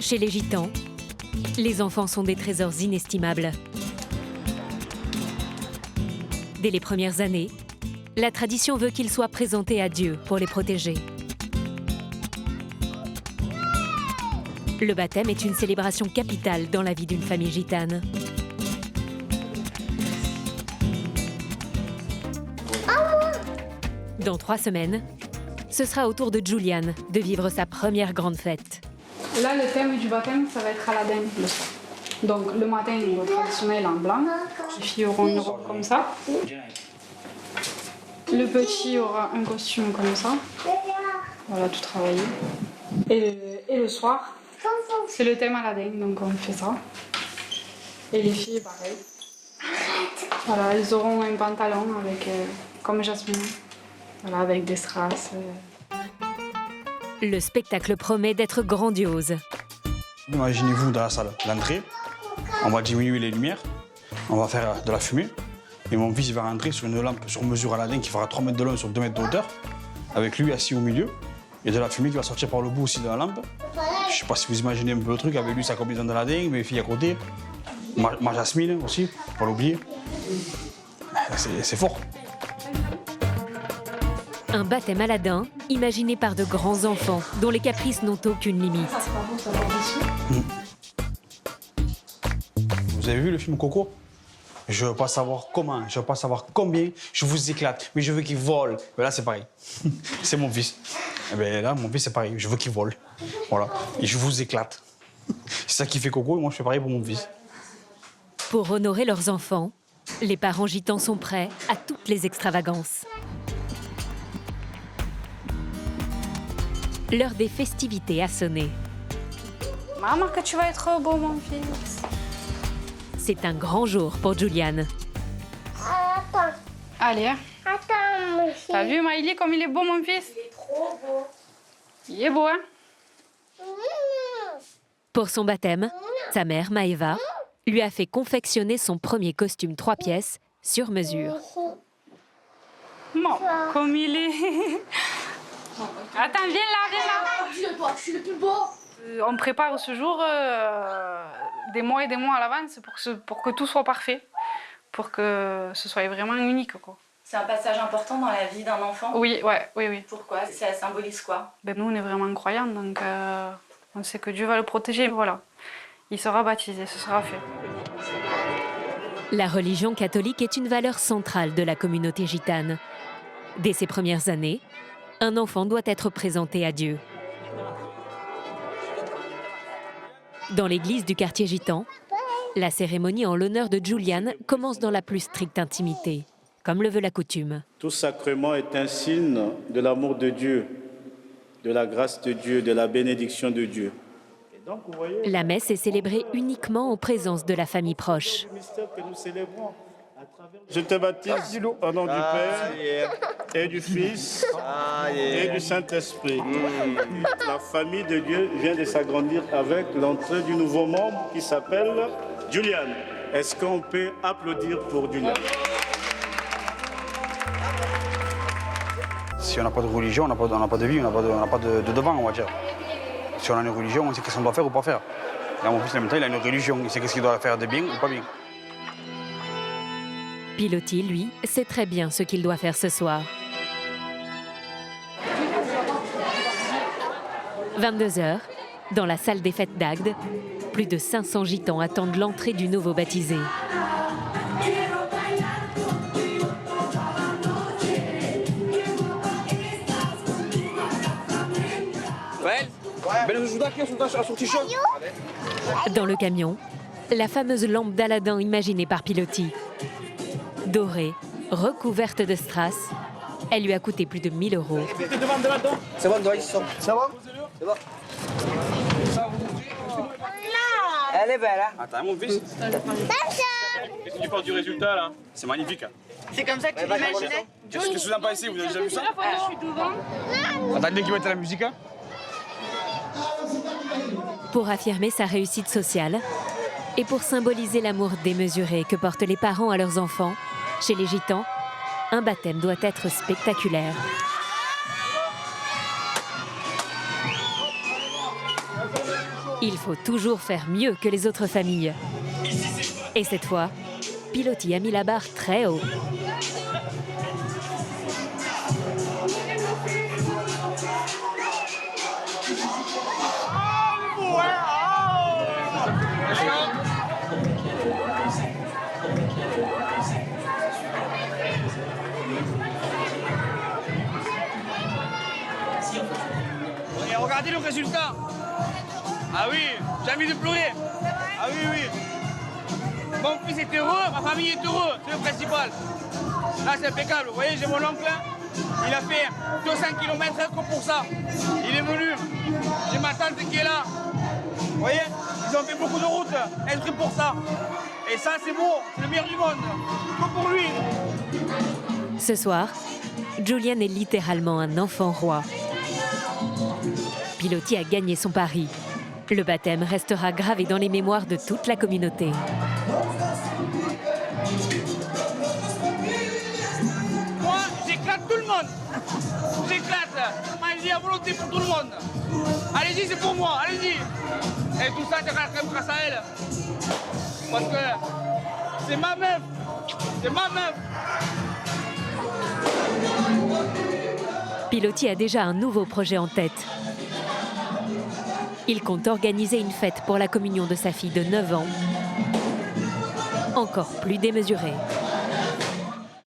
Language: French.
Chez les Gitans, les enfants sont des trésors inestimables. Dès les premières années, la tradition veut qu'ils soient présentés à Dieu pour les protéger. Le baptême est une célébration capitale dans la vie d'une famille gitane. Dans 3 semaines, ce sera au tour de Juliane de vivre sa première grande fête. Là, le thème du baptême, ça va être Aladdin le soir. Donc le matin, le traditionnel en blanc. Les filles auront une robe comme ça. Le petit aura un costume comme ça. Voilà, tout travaillé. Et le soir, c'est le thème Aladdin, donc on fait ça. Et les filles, pareil. Voilà, elles auront un pantalon avec, comme Jasmine, voilà, avec des strass. Le spectacle promet d'être grandiose. Imaginez-vous dans la salle d'entrée, on va diminuer les lumières, on va faire de la fumée. Et mon fils va rentrer sur une lampe sur mesure Aladdin qui fera 3 mètres de long sur 2 mètres de hauteur, avec lui assis au milieu, et de la fumée qui va sortir par le bout aussi de la lampe. Je ne sais pas si vous imaginez un peu le truc, avec lui sa combinaison d'Aladdin, mes filles à côté, ma Jasmine aussi, faut pas l'oublier. C'est fort. Un baptême Aladdin imaginé par de grands enfants dont les caprices n'ont aucune limite. Vous avez vu le film Coco? Je veux pas savoir comment, je veux pas savoir combien, je vous éclate, mais je veux qu'il vole. Mais là, c'est pareil. C'est mon fils. Et bien là, mon fils, c'est pareil, je veux qu'il vole. Voilà. Et je vous éclate. C'est ça qui fait Coco, et moi, je fais pareil pour mon fils. Pour honorer leurs enfants, les parents gitans sont prêts à toutes les extravagances. L'heure des festivités a sonné. Maman, que tu vas être beau, mon fils. C'est un grand jour pour Juliane. Attends. Allez, hein. Attends, mon fils. T'as vu, Maïli, comme il est beau, mon fils? Il est trop beau. Il est beau, hein? Pour son baptême, sa mère, Maëva, lui a fait confectionner son premier costume 3 pièces sur mesure. Bon, comme il est. Attends, viens là. Dis-le-toi, je suis le plus beau. On prépare ce jour des mois et des mois à l'avance pour que tout soit parfait, pour que ce soit vraiment unique, quoi. C'est un passage important dans la vie d'un enfant? Oui. Pourquoi? Ça symbolise quoi? Ben, nous, on est vraiment croyants, donc on sait que Dieu va le protéger. Voilà. Il sera baptisé, ce sera fait. La religion catholique est une valeur centrale de la communauté gitane. Dès ses premières années, un enfant doit être présenté à Dieu. Dans l'église du quartier gitan, la cérémonie en l'honneur de Juliane commence dans la plus stricte intimité, comme le veut la coutume. Tout sacrement est un signe de l'amour de Dieu, de la grâce de Dieu, de la bénédiction de Dieu. Et donc, vous voyez, La messe est célébrée uniquement en présence de la famille proche. le mystère que nous célébrons à travers... Je te baptise au nom du Père et du Fils et du Saint-Esprit. La famille de Dieu vient de s'agrandir avec l'entrée du nouveau membre qui s'appelle Juliane. Est-ce qu'on peut applaudir pour Juliane? Si on n'a pas de religion, on n'a pas de vie, on n'a pas de devant, on va dire. Si on a une religion, on sait qu'est-ce qu'on doit faire ou pas faire. Là, mon fils, maintenant, il a une religion, il sait qu'est-ce qu'il doit faire de bien ou pas bien. Piloty, lui, sait très bien ce qu'il doit faire ce soir. 22h, dans la salle des fêtes d'Agde, plus de 500 gitans attendent l'entrée du nouveau baptisé. Dans le camion, la fameuse lampe d'Aladin imaginée par Piloty. Dorée, recouverte de strass, elle lui a coûté plus de 1 000 €. C'est bon, ils sont. C'est bon? C'est bon. Elle est belle, hein? Attends, mon fils. Qu'est-ce que tu penses du résultat, là? C'est magnifique. C'est comme ça que tu l'imaginais? Qu'est-ce que vous en pensez? Vous avez déjà vu ça? Attendez qu'il mette la musique, hein? Pour affirmer sa réussite sociale et pour symboliser l'amour démesuré que portent les parents à leurs enfants, chez les gitans, un baptême doit être spectaculaire. Il faut toujours faire mieux que les autres familles. Et cette fois, Piloty a mis la barre très haut. Et regardez le résultat. Ah oui, j'ai envie de pleurer. Ah oui, oui. Mon fils est heureux, ma famille est heureuse, c'est le principal. Là, c'est impeccable. Vous voyez, j'ai mon oncle, il a fait 200 km que pour ça. Il est venu. J'ai ma tante qui est là. Vous voyez, ils ont fait beaucoup de routes, exprès pour ça. Et ça, c'est beau, c'est le meilleur du monde. Que pour lui. Ce soir, Julien est littéralement un enfant roi. Piloty a gagné son pari. Le baptême restera gravé dans les mémoires de toute la communauté. Moi, j'éclate tout le monde. J'éclate. Moi, je dis à volonté pour tout le monde. Allez-y, c'est pour moi, allez-y. Et tout ça, c'est quand même grâce à elle. Parce que c'est ma meuf. C'est ma meuf. Piloty a déjà un nouveau projet en tête. Il compte organiser une fête pour la communion de sa fille de 9 ans, encore plus démesurée.